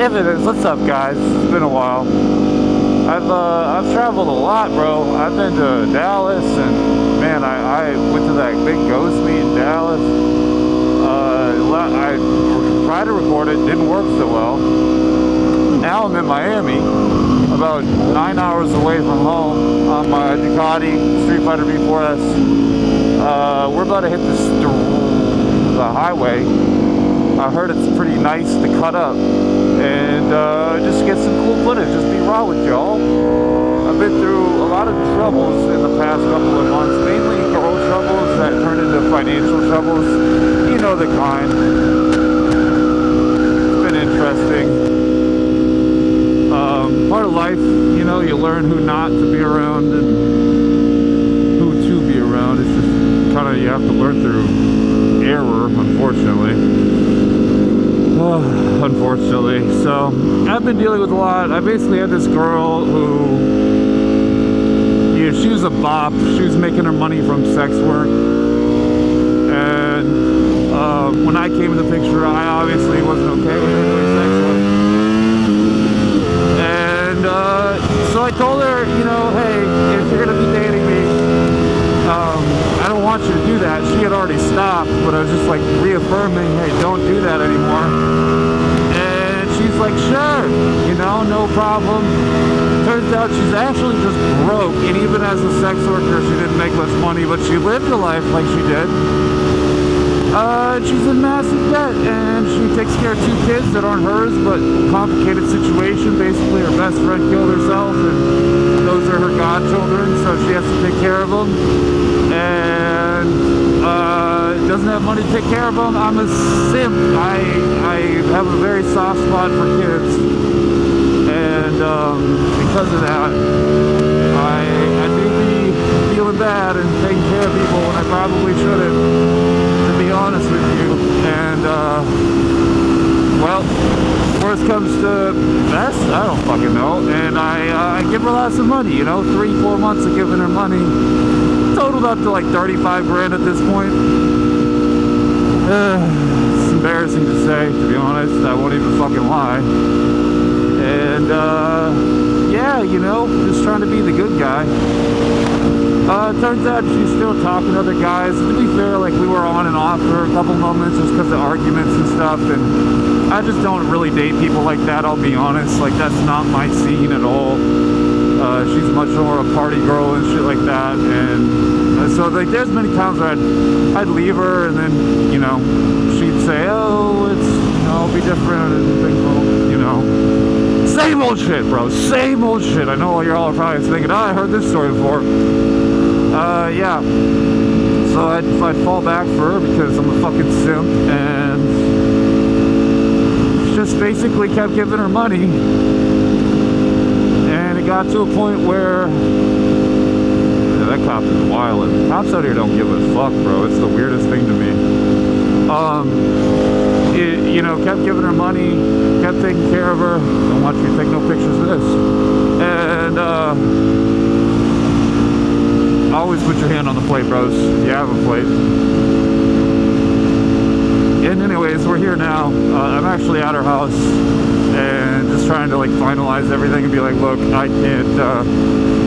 If it is, what's up, guys? It's been a while. I've traveled a lot, bro. I've been to Dallas, and man, I went to that big ghost meet in Dallas. I tried to record it, didn't work so well. Now I'm in Miami, about 9 hours away from home on my Ducati V4S. We're about to hit the highway. I heard it's pretty nice to cut up and just get some cool footage, just be raw with y'all. I've been through a lot of troubles in the past couple of months, mainly girl troubles that turned into financial troubles. You know the kind. It's been interesting. Part of life, you know, you learn who not to be around and who to be around. It's just kind of, you have to learn through error, unfortunately. Unfortunately. So I've been dealing with a lot. I basically had this girl who, yeah, she was a bop. She was making her money from sex work, and when I came in the picture, I obviously wasn't okay with her doing sex work. And so I told her, you know, hey, if you're gonna be dating me, I don't want you to do that. She had already stopped, but I was just like reaffirming, hey, don't do that anymore. And she's like, sure, you know, no problem. Turns out she's actually just broke, and even as a sex worker, she didn't make much money, but she lived her life like she did. She's in massive debt, and she takes care of 2 kids that aren't hers, but complicated situation. Basically, her best friend killed herself, and those are her godchildren, so she has to take care of them. And doesn't have money to take care of them. I'm a simp. I have a very soft spot for kids, and because of that, I do be feeling bad and taking care of people when I probably shouldn't, to be honest with you. And well, worst comes to best, I don't fucking know. And I give her lots of money, you know, 3-4 months of giving her money, totaled up to like 35 grand at this point. It's embarrassing to say, to be honest. I won't even fucking lie. And yeah, you know, just trying to be the good guy. Turns out she's still talking to other guys. To be fair, like, we were on and off for a couple moments just because of arguments and stuff, and I just don't really date people like that, I'll be honest. Like, that's not my scene at all. She's much more a party girl and shit like that, and so like there's many times where I'd leave her, and then, you know, she'd say, oh, it's, you know, I'll be different, and things will, you know, same old shit, bro, same old shit. I know you're all probably thinking, oh, I heard this story before. Yeah, so I'd fall back for her because I'm a fucking simp, and she just basically kept giving her money, and it got to a point where, yeah, that cop is wildin'. Cops out here don't give a fuck, bro. It's the weirdest thing to me. You know, kept giving her money, kept taking care of her. Don't want you to take no pictures of this. And always put your hand on the plate, bros, if you have a plate. And anyways, we're here now. I'm actually at her house and just trying to like finalize everything and be like, look, I can't,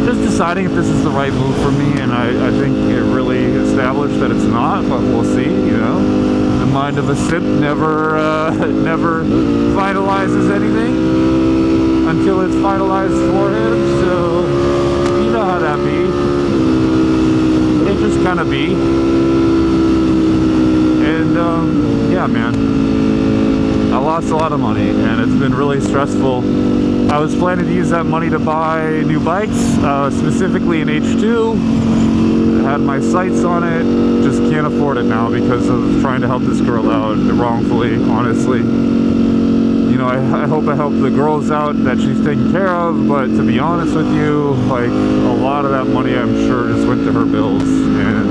just deciding if this is the right move for me, and I think it really established that it's not, but we'll see, you know. The mind of a simp never finalizes anything until it's finalized for him, so you know how that be. It just kind of be. And yeah, man, I lost a lot of money, and it's been really stressful. I was planning to use that money to buy new bikes, specifically an H2. I had my sights on it, just can't afford it now because of trying to help this girl out wrongfully, honestly. You know, I hope I help the girls out that she's taking care of, but to be honest with you, like, a lot of that money, I'm sure, just went to her bills, and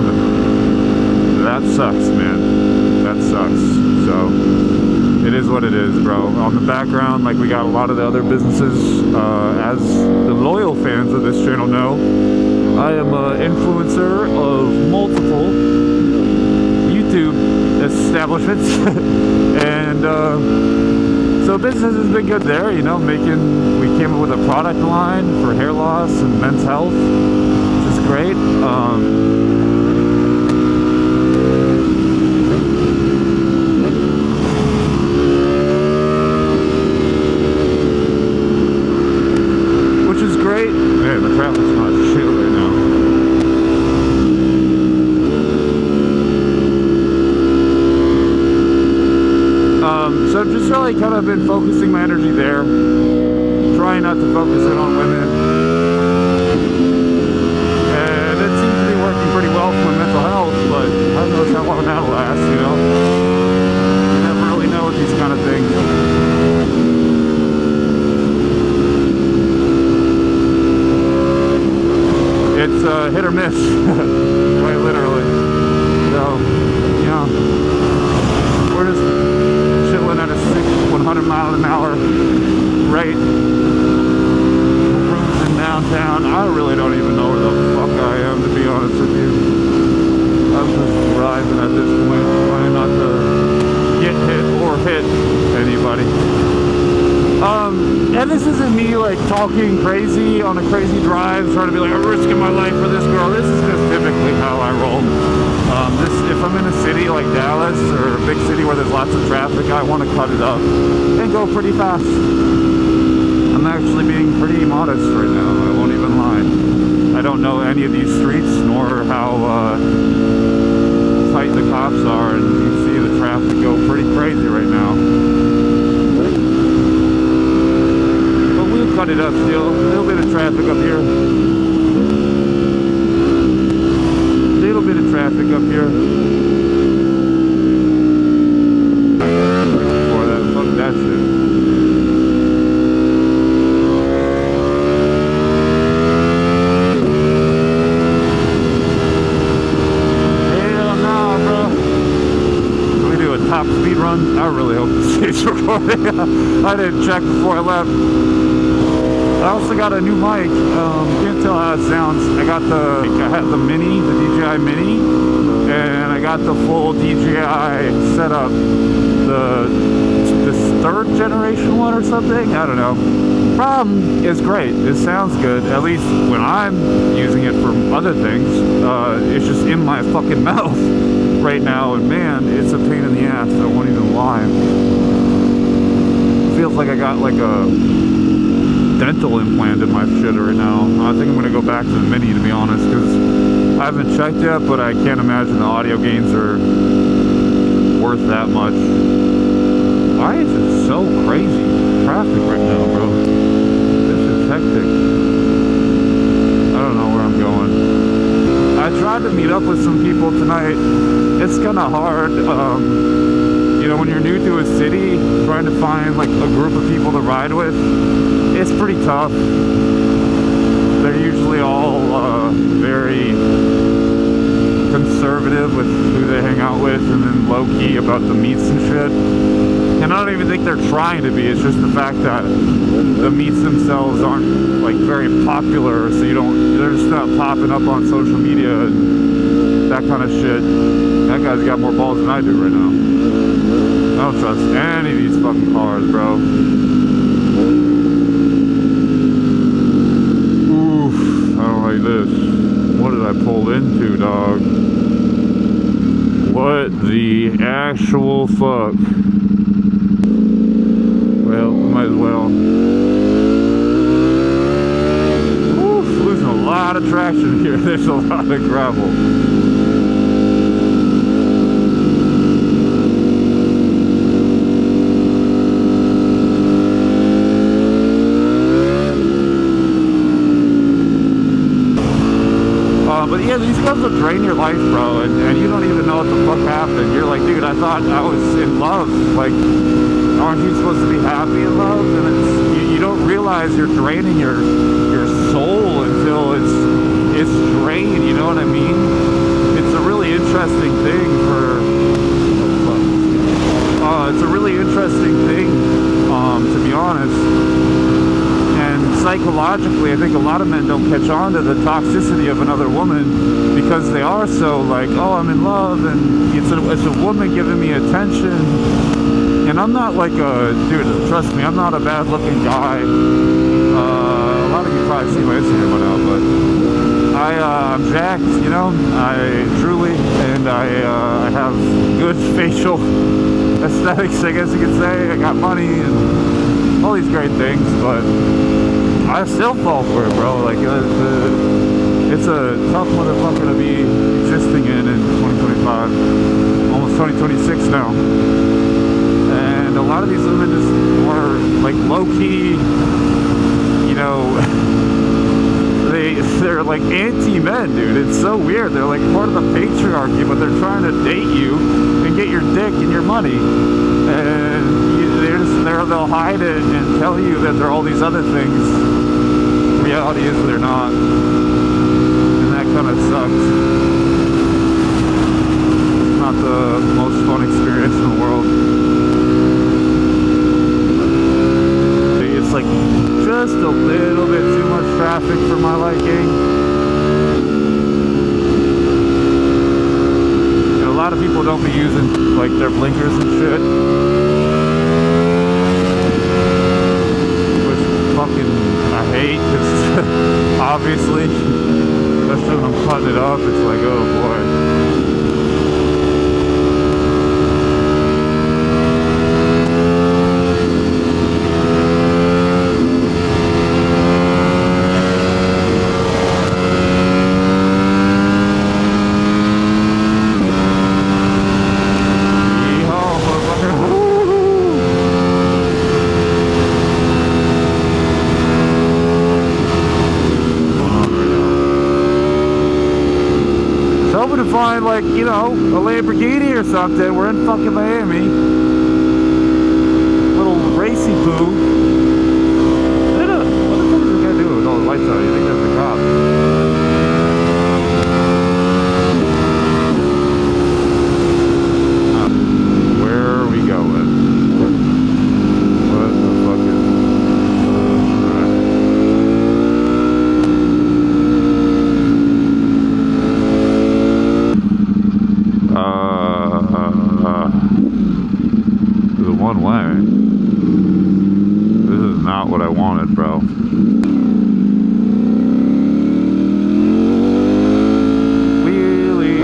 that sucks, man. That sucks. So it is what it is, bro. On the background, like, we got a lot of the other businesses. As the loyal fans of this channel know, I am an influencer of multiple YouTube establishments, and so So business has been good there, you know, we came up with a product line for hair loss and men's health, which is great. Which is great. Man, the traffic's not shit right now. So I've just really kind of been focusing my energy there, trying not to focus it on women, and it seems to be working pretty well for my mental health, but I don't know how long that'll last, you know. You never really know with these kind of things. It's hit or miss, quite literally. So, you know, we're just chilling at a 100 mile an hour rate, cruising downtown. I really don't even know where the fuck I am, to be honest with you. I'm just driving at this point, trying not to get hit or hit anybody. And this isn't me like talking crazy on a crazy drive, trying to be like, I'm risking my life for this girl. This is just typically how I roll. If I'm in a city like Dallas or a big city where there's lots of traffic, I want to cut it up and go pretty fast. I'm actually being pretty modest right now, I won't even lie. I don't know any of these streets nor how tight the cops are, and you can see the traffic go pretty crazy right now. But we'll cut it up still. A little bit of traffic up here. Little bit of traffic up here. Before that, fuck that shit. Hell nah, bro. Can we do a top speed run? I really hope this stays recording. I didn't check before I left. I also got a new mic. Can't tell how it sounds. I had the Mini, the DJI Mini, and I got the full DJI setup. This third generation one or something. I don't know. Problem is great. It sounds good. At least when I'm using it for other things. It's just in my fucking mouth right now, and man, it's a pain in the ass. I won't even lie. It feels like I got like a dental implant in my shit right now. I think I'm gonna go back to the Mini, to be honest, because I haven't checked yet, but I can't imagine the audio gains are worth that much. Why is it so crazy traffic right now, bro? This is hectic. I don't know where I'm going. I tried to meet up with some people tonight. It's kind of hard. You know, when you're new to a city, trying to find like a group of people to ride with, it's pretty tough. They're usually all very conservative with who they hang out with, and then low-key about the meets and shit. And I don't even think they're trying to be. It's just the fact that the meets themselves aren't like very popular, so they're just not popping up on social media and that kind of shit. That guy's got more balls than I do right now. I don't trust any of these fucking cars, bro. Oof, I don't like this. What did I pull into, dog? What the actual fuck? Well, might as well. Oof, losing a lot of traction here. There's a lot of gravel. But yeah, these guys will drain your life, bro, and you don't even know what the fuck happened. You're like, dude, I thought I was in love. Like, aren't you supposed to be happy in love? And it's, you don't realize you're draining your soul until it's drained. You know what I mean? It's a really interesting thing it's a really interesting thing, to be honest. Psychologically, I think a lot of men don't catch on to the toxicity of another woman because they are so like, oh, I'm in love, and it's a woman giving me attention, And I'm not like a, dude, trust me, I'm not a bad looking guy. A lot of you probably see my Instagram by now, but I'm jacked, you know, I truly, and I have good facial aesthetics, I guess you could say. I got money and all these great things, but I still fall for it, bro. Like, it's a tough motherfucker to be existing in 2025, almost 2026 now. And a lot of these women just are like low-key, you know, they're like anti-men, dude. It's so weird. They're like part of the patriarchy, but they're trying to date you and get your dick and your money. And they'll hide it and tell you that they're all these other things. The reality is they're not. And that kind of sucks. It's not the most fun experience in the world. It's like just a little bit too much traffic for my liking. And a lot of people don't be using like their blinkers and shit. Which fucking I hate, because obviously, especially when I'm cutting it up, it's like, oh boy. To find, like, you know, a Lamborghini or something. We're in fucking Miami. Little racy poo. What the fuck is this guy doing with all the lights out? You think that's the cop? Where are we going? What the fuck is one way. This is not what I wanted, bro. Wheelie.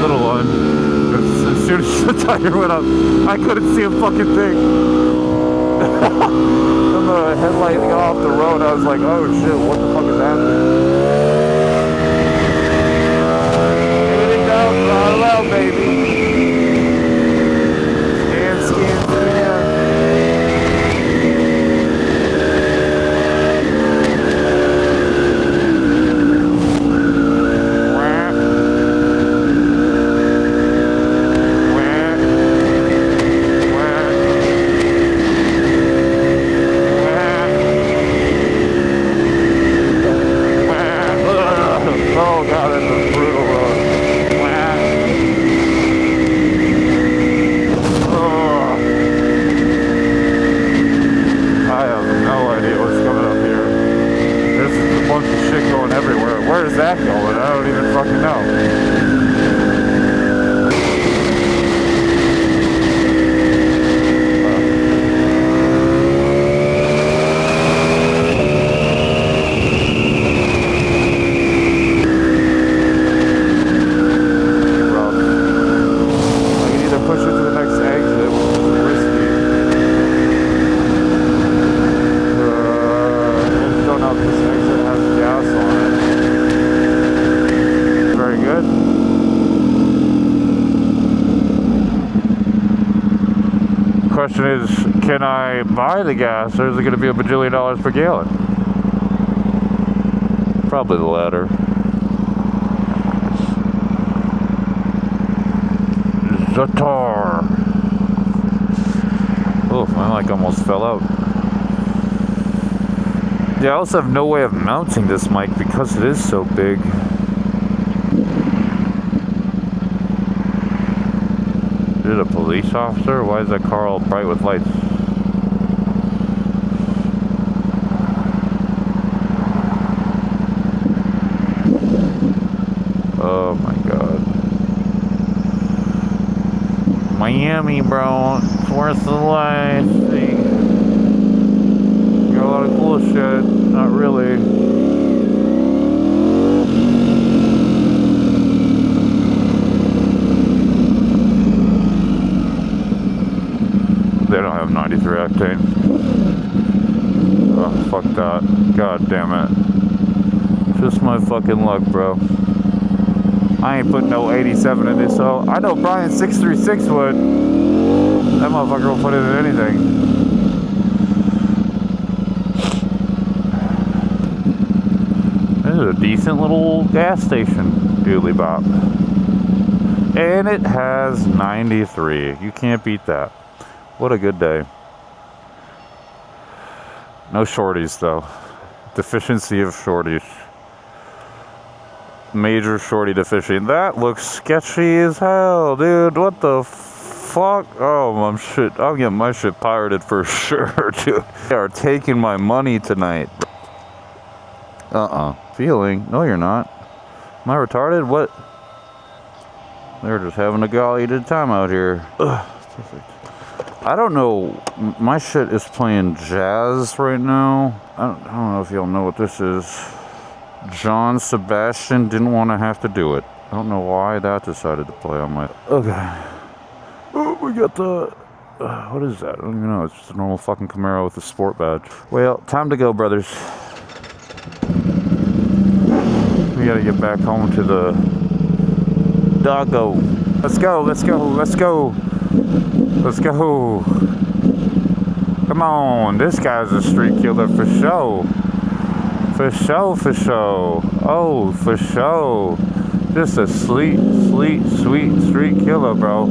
Little one. As soon as the tire went up, I couldn't see a fucking thing. And the headlight got off the road, I was like, oh shit, what the fuck is happening? Everything down, throttle out, baby. Where is that going? I don't even fucking know. Rough. I can either push it to the next exit, which is risky. And don't know if this exit has gas on it. Very good. Question is, can I buy the gas, or is it going to be $1 bajillion per gallon? Probably the latter. Zatar. Oh, my mic almost fell out. Yeah, I also have no way of mounting this mic because it is so big. Is it a police officer? Why is that car all bright with lights? Oh my god. Miami, bro. It's worth the life. Got a lot of cool shit. Not really. They don't have 93 octane. Oh, fuck that. God damn it. Just my fucking luck, bro. I ain't putting no 87 in this, so I know Brian 636 would. That motherfucker will put it in anything. This is a decent little gas station, doodly bop. And it has 93. You can't beat that. What a good day. No shorties, though. Deficiency of shorties. Major shorty deficiency. That looks sketchy as hell, dude. What the fuck? Oh, I'm getting my shit pirated for sure, dude. They are taking my money tonight. Feeling? No, you're not. Am I retarded? What? They're just having a golly good time out here. Ugh, perfect. I don't know. My shit is playing jazz right now. I don't know if y'all know what this is. John Sebastian didn't want to have to do it. I don't know why that decided to play on my... Okay. Oh, we got the... what is that? I don't even know. It's just a normal fucking Camaro with a sport badge. Well, time to go, brothers. We gotta get back home to the... doggo. Let's go, let's go, let's go. Let's go. Come on. This guy's a street killer for sure. For sure, for sure. Oh, for sure. Just a sweet street killer, bro.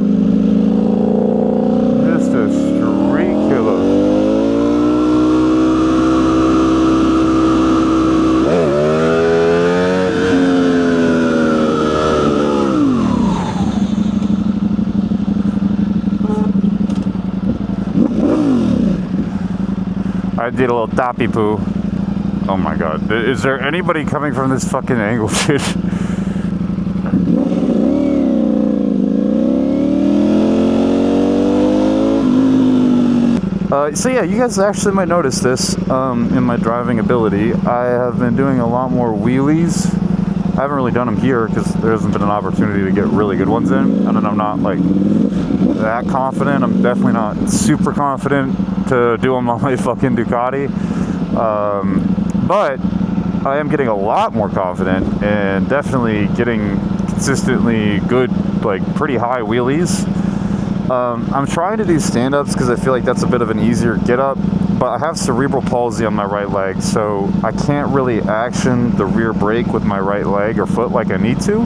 Just a street killer. I did a little toppy poo. Oh my god. Is there anybody coming from this fucking angle, dude? So yeah, you guys actually might notice this in my driving ability. I have been doing a lot more wheelies. I haven't really done them here because there hasn't been an opportunity to get really good ones in. And I'm not like that confident. I'm definitely not super confident to do them on my fucking Ducati. But I am getting a lot more confident and definitely getting consistently good, like pretty high wheelies. I'm trying to do stand-ups because I feel like that's a bit of an easier get-up, but I have cerebral palsy on my right leg, so I can't really action the rear brake with my right leg or foot like I need to.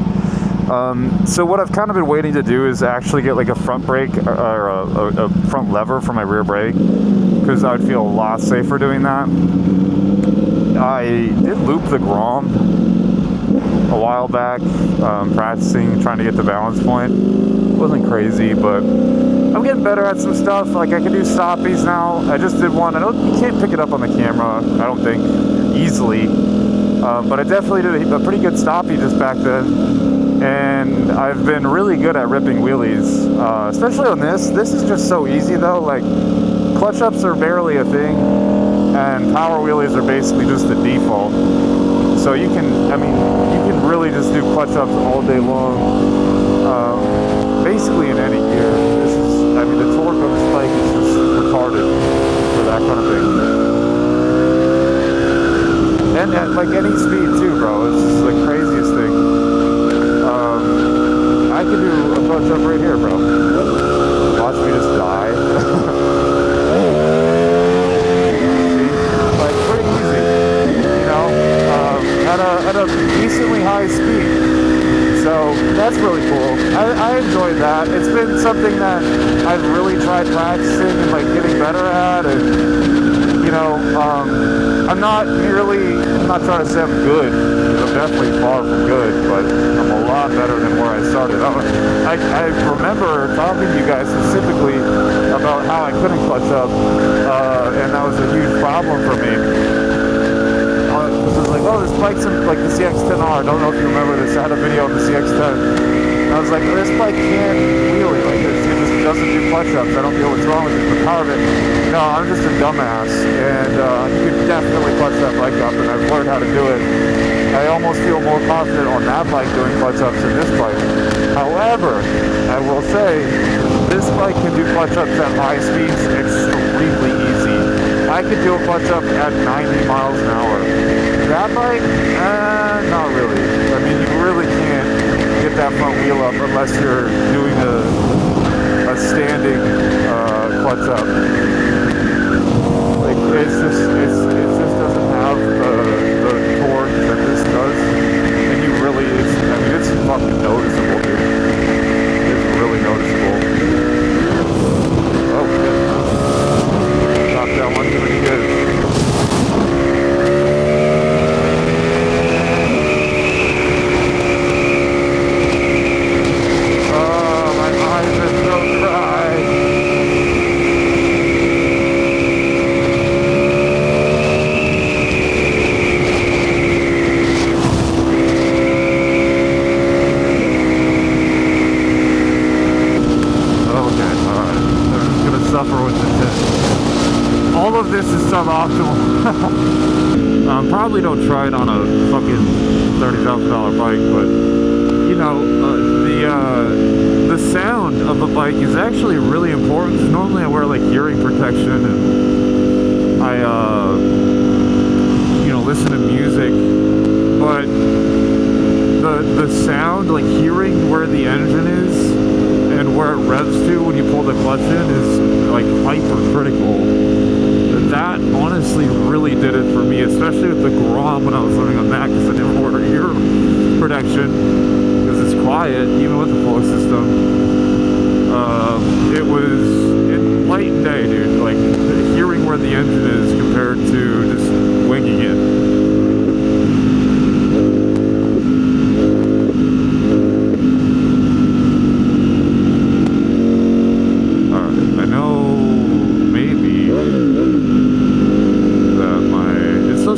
So what I've kind of been waiting to do is actually get like a front brake or a front lever for my rear brake, because I would feel a lot safer doing that. I did loop the Grom a while back, practicing, trying to get the balance point. It wasn't crazy, but I'm getting better at some stuff. Like I can do stoppies now. I just did one. You can't pick it up on the camera, I don't think, easily. But I definitely did a pretty good stoppie just back then. And I've been really good at ripping wheelies, especially on this. This is just so easy though. Like clutch ups are barely a thing, and power wheelies are basically just the default. So you can really just do clutch ups all day long, basically in any gear. The torque on this bike is just retarded for that kind of thing. And at like any speed too, bro. It's just the craziest thing. I could do a clutch up right here, bro. Watch me just die. Like pretty easy, you know, at a decently high speed. So that's really cool. I enjoyed that. It's been something that I've really tried practicing and like getting better at, and you know, I'm not trying to say I'm good. I'm definitely far from good, but I'm a lot better than where I started. I remember talking to you guys specifically about how I couldn't clutch up, and that was a huge problem for me. It was like, oh, this bike's like the CX-10R. I don't know if you remember this. I had a video of the CX-10. And I was like, this bike can't wheelie. Like, it just doesn't clutch ups. I don't know what's wrong with it, the power of it. No, I'm just a dumbass, and you can definitely clutch that bike up, and I've learned how to do it. I almost feel more confident on that bike doing clutch ups than this bike. However, I will say, this bike can do clutch ups at high speeds extremely easy. I could do a clutch up at 90 miles an hour. That bike, not really. I mean, you really can't get that front wheel up unless you're doing a standing clutch up. Like, it just doesn't have the torque that this does, and you really, I mean, it's fucking noticeable, dude. It's really noticeable. Oh, shit. Knocked that one pretty good. Probably don't try it on a fucking $30,000 bike, but you know, the sound of the bike is actually really important. Because normally I wear like hearing protection and I you know, listen to music, but the sound, like hearing where the engine is and where it revs to when you pull the clutch in is like hyper critical. That honestly really did it for me, especially with the Grom when I was living on that, because I didn't order ear protection because it's quiet even with the full system. It was light and day, dude. Like hearing where the engine is compared to just winging it.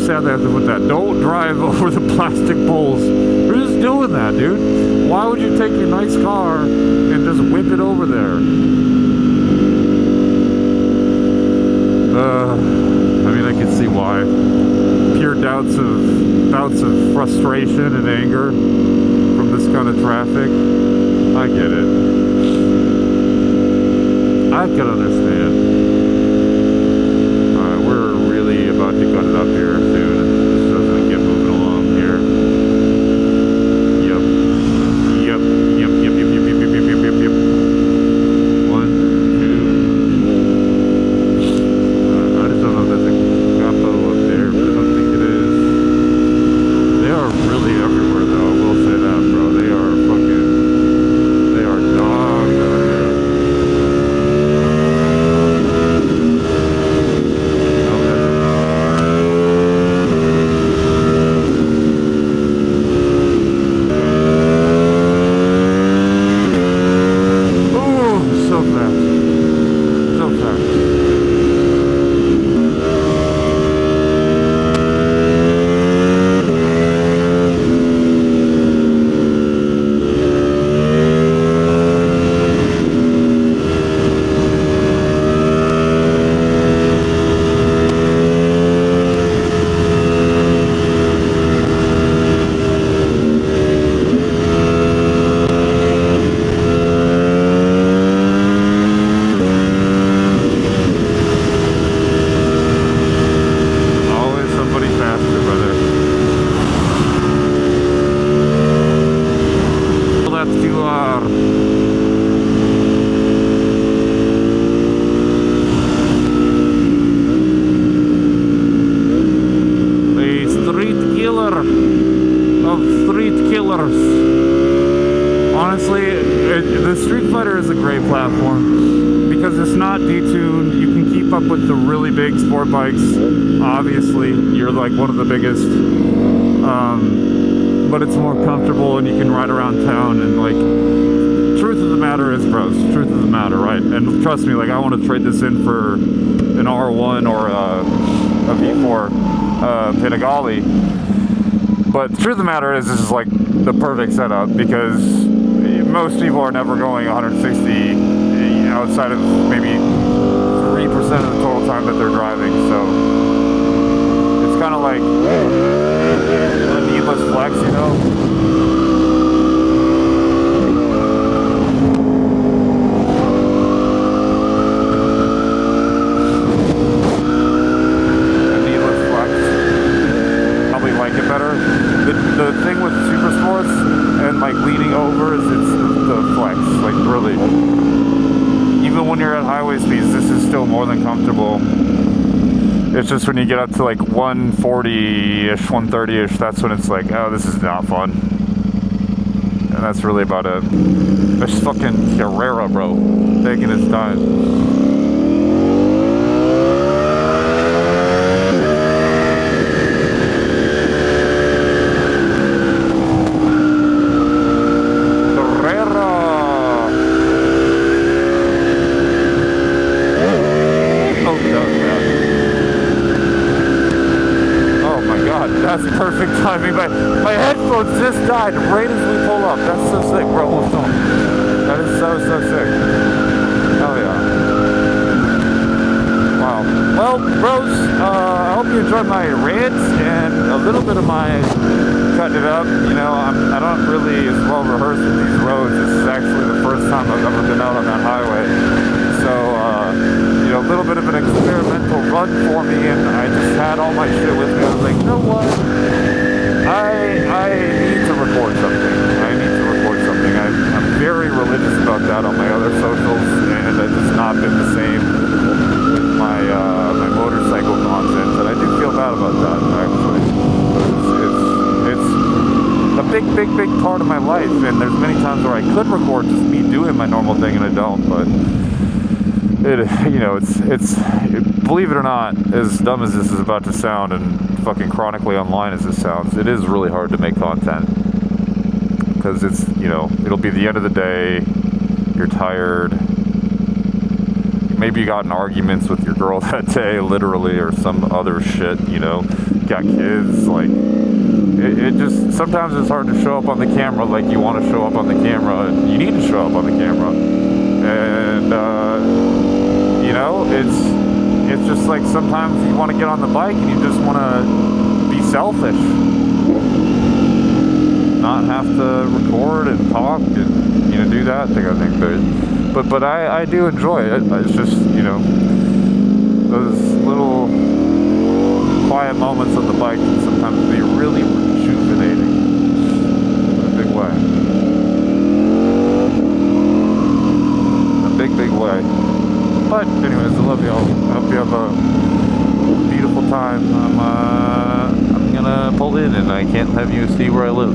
Sad they have to put that. Don't drive over the plastic poles. We're just doing that, dude. Why would you take your nice car and just whip it over there? I mean, I can see why. Pure bouts of frustration and anger from this kind of traffic. I get it. I can understand. About to cut it up here soon, so as we get moving along here. Yep. 1, 2. I just don't know if there's a capo up there, but I don't think it is. They are really everywhere, though. I will say that, bro. They are dogs out here. Because it's not detuned, you can keep up with the really big sport bikes. Obviously, you're like one of the biggest, but it's more comfortable and you can ride around town. And like, truth of the matter is, bros, truth of the matter, right? And trust me, like, I want to trade this in for an R1 or a V4 Panigale. But the truth of the matter is, this is like the perfect setup because most people are never going 160, you know, outside of maybe 3% of the total time that they're driving. So it's kind of like a needless flex, you know? The thing with Super Sports and like leaning over is it's the flex, like really. Even when you're at highway speeds, this is still more than comfortable. It's just when you get up to like 140-ish, 130-ish, that's when it's like, oh, this is not fun. And that's really about it. This fucking Carrera, bro, taking his time. That's perfect timing. My headphones just died right as we pull up. That's so sick, bro. That is so sick. Hell yeah. Wow. Well, bros, I hope you enjoyed my rant and a little bit of my cutting it up. You know, I don't really as well rehearsed with these roads. This is actually the first time I've ever been out on that highway. So, you know, a little bit of an experimental run for me, and I just had all my shit with me. I was like, you know what? I need to record something. I'm very religious about that on my other socials, and it's just not been the same with my my motorcycle content, and I do feel bad about that, actually. It's a big part of my life, and there's many times where I could record just me doing my normal thing, and I don't, but you know, it's believe it or not, as dumb as this is about to sound and fucking chronically online as this sounds, it is really hard to make content, because it's, you know, it'll be the end of the day, you're tired, maybe you got in arguments with your girl that day, literally, or some other shit, you know, got kids, like, it just, sometimes it's hard to show up on the camera like you want to show up on the camera, and you need to show up on the camera, and, you know, it's just like sometimes you want to get on the bike and you just want to be selfish, not have to record and talk and, you know, do that thing, I think, but I do enjoy it. It's just, you know, those little quiet moments on the bike can sometimes be really rejuvenating in a big way. A big way. But anyways, I love y'all. I hope you have a beautiful time. I'm gonna pull in, and I can't have you see where I live.